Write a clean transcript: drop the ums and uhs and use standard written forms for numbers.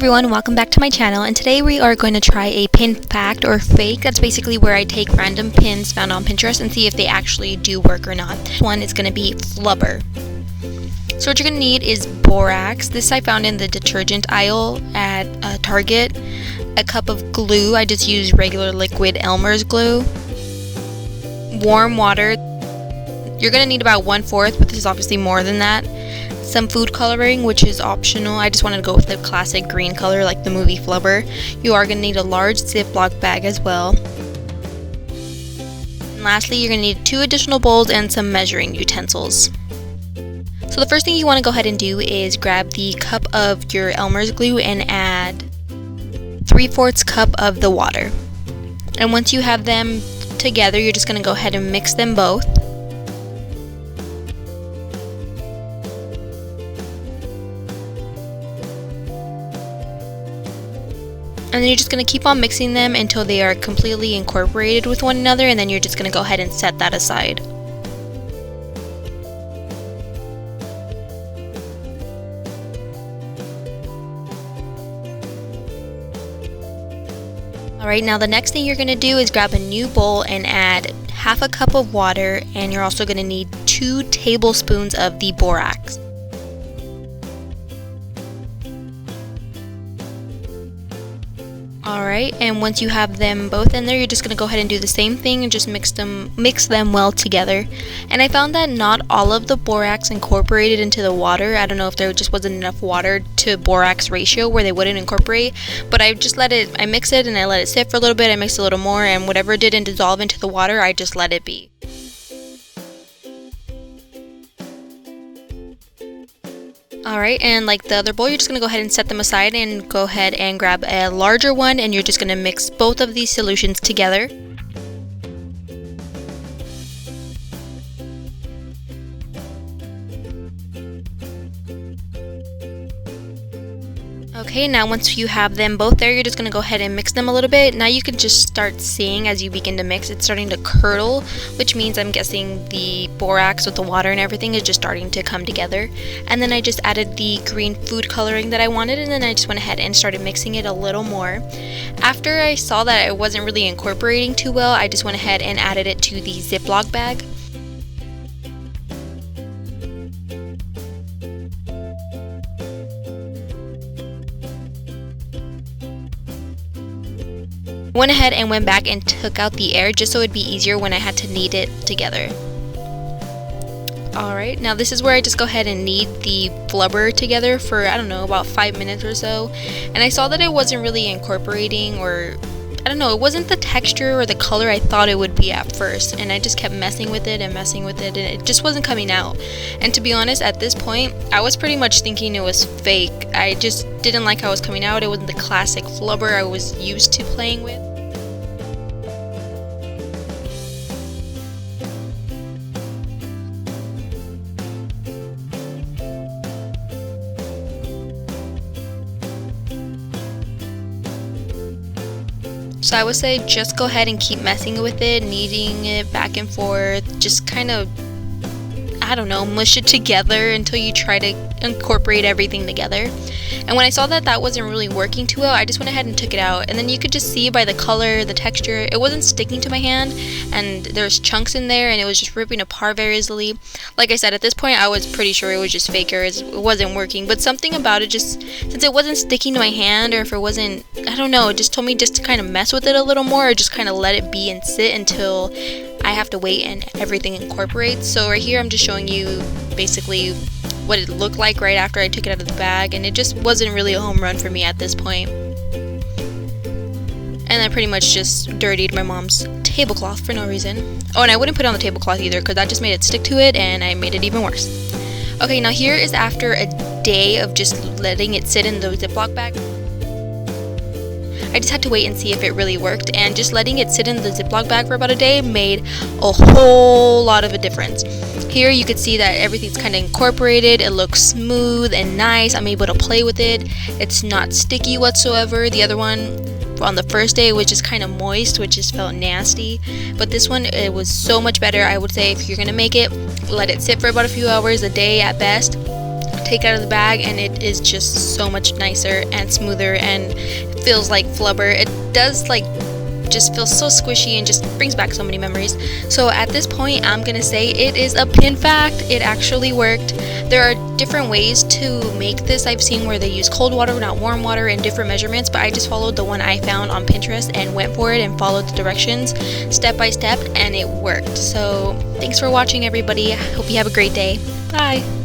everyone, welcome back to my channel, and today we are going to try a pin fact or fake. That's basically where I take random pins found on Pinterest and see if they actually do work or not. This one is going to be flubber. So what you're going to need is borax. This I found in the detergent aisle at Target. A cup of glue. I just use regular liquid Elmer's glue. Warm water. You're going to need about 1/4, but this is obviously more than that. Some food coloring, which is optional. I just wanted to go with the classic green color like the movie Flubber. You are going to need a large Ziploc bag as well. And lastly, you're going to need 2 additional bowls and some measuring utensils. So the first thing you want to go ahead and do is grab the cup of your Elmer's glue and add 3/4 cup of the water. And once you have them together, you're just going to go ahead and mix them both. And then you're just going to keep on mixing them until they are completely incorporated with one another, and then you're just going to go ahead and set that aside. Alright, now the next thing you're going to do is grab a new bowl and add 1/2 cup of water, and you're also going to need 2 tablespoons of the borax. Alright, and once you have them both in there, you're just going to go ahead and do the same thing and just mix them well together. And I found that not all of the borax incorporated into the water. I don't know if there just wasn't enough water to borax ratio where they wouldn't incorporate, but I mix it and I let it sit for a little bit. I mixed a little more, and whatever didn't dissolve into the water, I just let it be. Alright, and like the other bowl, you're just going to go ahead and set them aside and go ahead and grab a larger one, and you're just going to mix both of these solutions together. Okay, now once you have them both there, you're just going to go ahead and mix them a little bit. Now you can just start seeing as you begin to mix, it's starting to curdle, which means I'm guessing the borax with the water and everything is just starting to come together. And then I just added the green food coloring that I wanted, and then I just went ahead and started mixing it a little more. After I saw that it wasn't really incorporating too well, I just went ahead and added it to the Ziploc bag. Went ahead and went back and took out the air just so it'd be easier when I had to knead it together. Alright, now this is where I just go ahead and knead the flubber together for, I don't know, about 5 minutes or so. And I saw that it wasn't really incorporating, or I don't know, it wasn't the texture or the color I thought it would be at first. And I just kept messing with it, and it just wasn't coming out. And to be honest, at this point, I was pretty much thinking it was fake. I just didn't like how it was coming out. It wasn't the classic flubber I was used to playing with. So I would say just go ahead and keep messing with it, kneading it back and forth, just kind of, I don't know, mush it together until you try to incorporate everything together. And when I saw that wasn't really working too well, I just went ahead and took it out. And then you could just see by the color, the texture, it wasn't sticking to my hand, and there's chunks in there, and it was just ripping apart very easily. Like I said, at this point I was pretty sure it was just fake, or it wasn't working. But something about it, just since it wasn't sticking to my hand, or if it wasn't, I don't know, it just told me just to kind of mess with it a little more, or just kind of let it be and sit until I have to wait and everything incorporates. So right here I'm just showing you basically what it looked like right after I took it out of the bag, and it just wasn't really a home run for me at this point. And I pretty much just dirtied my mom's tablecloth for no reason. Oh, and I wouldn't put it on the tablecloth either, because that just made it stick to it, and I made it even worse. Okay, now here is after a day of just letting it sit in the Ziploc bag. I just had to wait and see if it really worked, and just letting it sit in the Ziploc bag for about a day made a whole lot of a difference. Here you could see that everything's kind of incorporated, it looks smooth and nice, I'm able to play with it, it's not sticky whatsoever. The other one, on the first day, it was just kind of moist, which just felt nasty, but this one, it was so much better. I would say if you're gonna make it, let it sit for about a few hours, a day at best, take it out of the bag, and it is just so much nicer and smoother and feels like flubber. It does like just feels so squishy and just brings back so many memories. So at this point, I'm gonna say it is a PinFact. It actually worked. There are different ways to make this. I've seen where they use cold water, not warm water, and different measurements, but I just followed the one I found on Pinterest and went for it and followed the directions step by step, and it worked. So thanks for watching, everybody. I hope you have a great day. Bye.